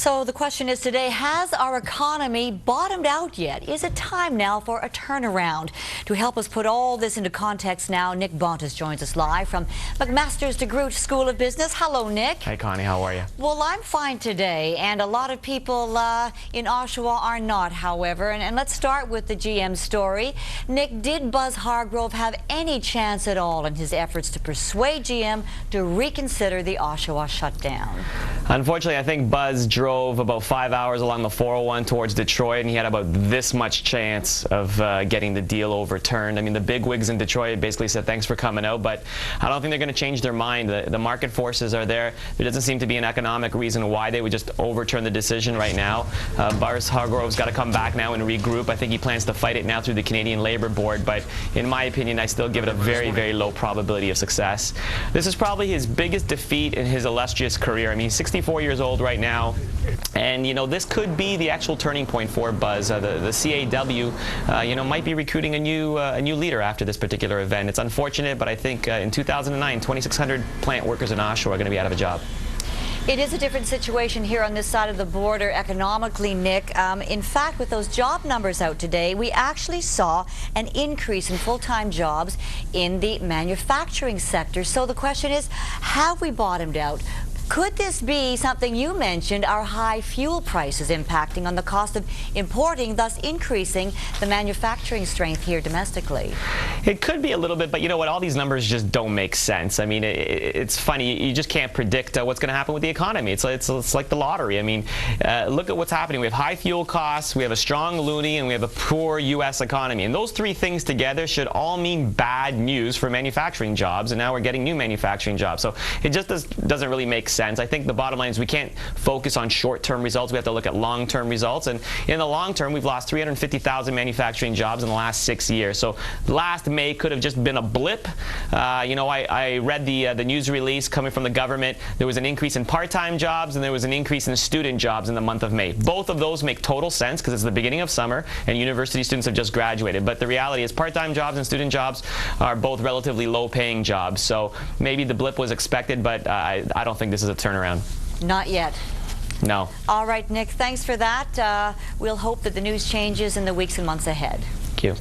So the question is today, has our economy bottomed out yet? Is it time now for a turnaround? To help us put all this into context now, Nick Bontis joins us live from McMaster's DeGroote School of Business. Hello, Nick. Hey, Connie, how are you? Well, I'm fine today, and a lot of people in Oshawa are not, however. And let's start with the GM story. Nick, did Buzz Hargrove have any chance at all in his efforts to persuade GM to reconsider the Oshawa shutdown? Unfortunately, I think Buzz drove about 5 hours along the 401 towards Detroit, and he had about this much chance of getting the deal overturned. I mean, the bigwigs in Detroit basically said thanks for coming out, but I don't think they're going to change their mind. The market forces are there. There doesn't seem to be an economic reason why they would just overturn the decision right now. Buzz Hargrove's got to come back now and regroup. I think he plans to fight it now through the Canadian Labour Board, but in my opinion, I still give it a very, very low probability of success. This is probably his biggest defeat in his illustrious career. I mean, he's 64 years old right now, and you know, this could be the actual turning point for Buzz. The CAW, you know, might be recruiting a new leader after this particular event. It's unfortunate, but I think in 2009, 2,600 plant workers in Oshawa are going to be out of a job. It is a different situation here on this side of the border economically, Nick. In fact, with those job numbers out today, we actually saw an increase in full-time jobs in the manufacturing sector. So the question is, have we bottomed out? Could this be something you mentioned, our high fuel prices impacting on the cost of importing, thus increasing the manufacturing strength here domestically? It could be a little bit, but you know what? All these numbers just don't make sense. I mean, it's funny. You just can't predict what's going to happen with the economy. It's like the lottery. I mean, look at what's happening. We have high fuel costs, we have a strong loonie, and we have a poor U.S. economy. And those three things together should all mean bad news for manufacturing jobs, and now we're getting new manufacturing jobs. So it just doesn't really make sense. I think the bottom line is we can't focus on short-term results. We have to look at long-term results. And in the long term, we've lost 350,000 manufacturing jobs in the last 6 years. So last May could have just been a blip. You know, I read the news release coming from the government. There was an increase in part-time jobs and there was an increase in student jobs in the month of May. Both of those make total sense because it's the beginning of summer and university students have just graduated. But the reality is part-time jobs and student jobs are both relatively low-paying jobs. So maybe the blip was expected, but I don't think this is a turnaround. Not yet. No. All right, Nick, thanks for that. We'll hope that the news changes in the weeks and months ahead. Thank you.